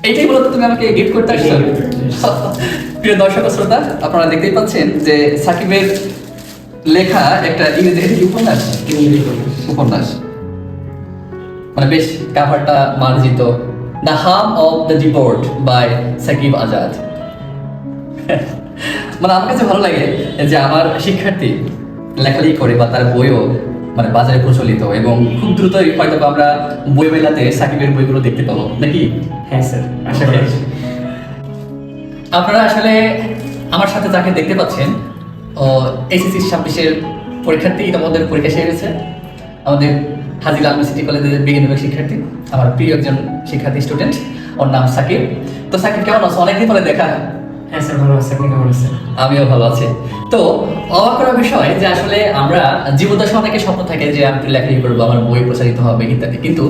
এইটাই মূলত তুমি আমাকে গিফট করতে আসছো। প্রিয় দর্শক ও শ্রোতা, আপনারা দেখতেই পাচ্ছেন যে সাকিবের লেখা একটা ইংরেজি উপন্যাস উপন্যাস মানে বেশ কাভারটা মার্জিত, the hum of the deport by Sakib Azad. মানে আমার কাছে ভালো লাগে যে আমার শিক্ষার্থী লেখালেখি করে বা তার বইও মানে বাজারে প্রচলিত এবং খুব দ্রুতই হয়তো আমরা বই মেলাতে সাকিবের বইগুলো দেখতে পাবো নাকি? হ্যাঁ স্যার, আশা করি। আপনারা আসলে আমার সাথে যাকে দেখতে পাচ্ছেন এসএসসি 26-এর পরীক্ষার্থী, ইতিমধ্যে পরীক্ষা শেষ হয়েছে। আমাদের হাজির আলম সিটি কলেজের বিজ্ঞান বিভাগ শিক্ষার্থী, আমার প্রিয় একজন শিক্ষার্থী স্টুডেন্ট, ওর নাম সাকিব। তো সাকিব কেমন আছো? অনেকদিন পরে দেখা। হ্যাঁ স্যার, ভালো আছে। আপনি কেমন আছেন? আমিও ভালো আছি। তো অবাক করার বিষয় যে আসলে আমরা জীবদ্দশা অনেকে স্বপ্ন থাকে যে আমি লেখালেখি করবো, আমার বই প্রচারিত হবে ইত্যাদি, কিন্তু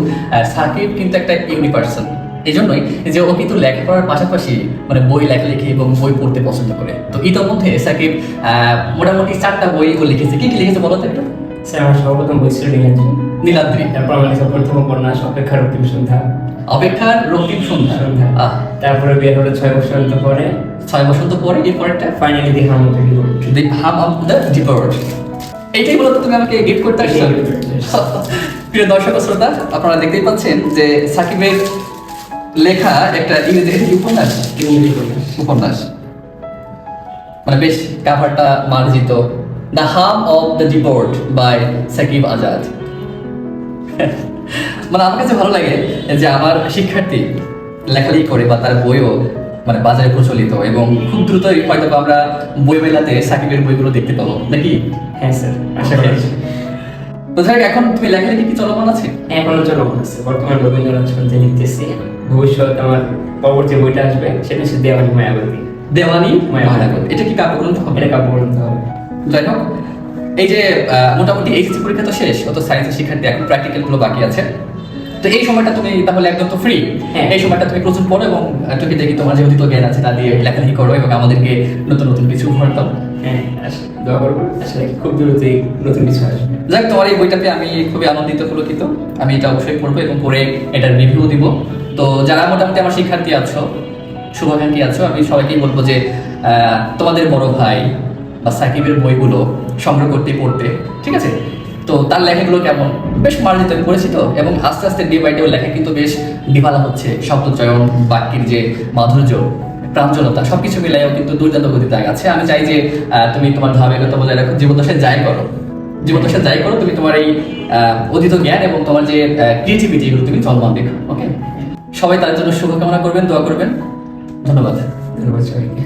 সাকিব কিন্তু একটা ইউনিক পার্সন। এই জন্যই যে ও কিন্তু লেখাপড়ার পাশাপাশি মানে বই লেখালেখি এবং বই পড়তে পছন্দ করে। তো ইতিমধ্যে সাকিব মোটামুটি 4টা বই ও লিখেছে। কি কি লিখেছে বলো তো একটু? স্যার, আমার সর্বপ্রথম বই ছিল নীলাদ্রি। তারপর আমার লিখা প্রথম উপন্যাস অপেক্ষার রক্তিম সন্ধ্যা। অপেক্ষার রক্তিম সন্ধ্যা। তারপরে বের হলো 6 বসন্ত পরে। 6 বসন্ত পরে এরপরটা ফাইনালি দি হাম অফ দ্য ডিপোর্ট। দি হাম অফ দ্য ডিপোর্ট। এইটাই মূলত তুমি আমাকে গিফট করতে আসছো। প্রিয় দর্শক ও শ্রোতা, আপনারা দেখতেই পাচ্ছেন যে সাকিবের লেখা একটা ইংরেজি উপন্যাস উপন্যাস মানে বেশ কাভারটা মার্জিত, the hum of the deport by Sakib Azad. মানে আমার কাছে ভালো লাগে যে আমার শিক্ষার্থী লেখালেখি করে বা তার বইও মানে বাজারে প্রচলিত এবং খুব দ্রুতই হয়তো আমরা বই মেলাতে সাকিবের বইগুলো দেখতে পাবো নাকি? হ্যাঁ স্যার, আশা করি। তো যাই হোক, এখন তুমি লেখালেখি কি চলমান আছে? এখনো চলমান আছে। বর্তমানে রবীন্দ্রনাথ ছন্দে লিখতেছি। ভবিষ্যৎ আমার পরবর্তী বইটা আসবে, সেটা হচ্ছে দেওয়ানি মায়াবতী। দেওয়ানি মায়াবতী। এটা কি কাব্যগ্রন্থ হবে? এটা কাব্যগ্রন্থ হবে। যাই হোক, এই যে মোটামুটি এইচএসসি পরীক্ষা তো শেষ, অত সায়েন্সের শিক্ষার্থী, এখন প্র্যাকটিক্যাল গুলো বাকি আছে। তো এই সময়টা তুমি তাহলে একদম তো ফ্রি। এই সময়টা তুমি প্রচুর পড়ো এবং টুকি দেখি তোমার যে অতীত জ্ঞান আছে তা দিয়ে লেখালেখি করো এবং আমাদেরকে নতুন নতুন কিছু উপহার দাও। হ্যাঁ, দোয়া করবো। আসলে খুব দ্রুতই নতুন কিছু আসবে। যাক, তোমার এই বইটাতে আমি খুবই আনন্দিত পুলকিত। আমি এটা অবশ্যই পড়বো এবং পড়ে এটার রিভিউ দিব। তো যারা মোটামুটি আমার শিক্ষার্থী আছো, শুভাকাঙ্ক্ষী আছো, আমি সবাইকেই বলবো যে তোমাদের বড় ভাই বা সাকিবের বইগুলো সংগ্রহ করতে পড়তে, ঠিক আছে? তো তার লেখাগুলো কেমন, বেশ মার্জিত আমি পড়েছি তো, এবং আস্তে আস্তে ডে বাই ডে লেখা কিন্তু বেশ ডিভালা হচ্ছে। শব্দচয়ন, বাক্যের যে মাধুর্য, প্রাঞ্জলতা, সবকিছু মিলাইও কিন্তু দুর্দান্ত গতিতে আছে। আমি চাই যে তুমি তোমার ধারাবাহিকতা বজায় রাখো, জীবদ্দশায় যাই করো, জীবদ্দশায় যাই করো, তুমি তোমার এই অতীত জ্ঞান এবং তোমার যে ক্রিয়েটিভিটি, এগুলো তুমি চলমান দেখো। ওকে, সবাই তার জন্য শুভকামনা করবেন, দোয়া করবেন। ধন্যবাদ। ধন্যবাদ সবাইকে।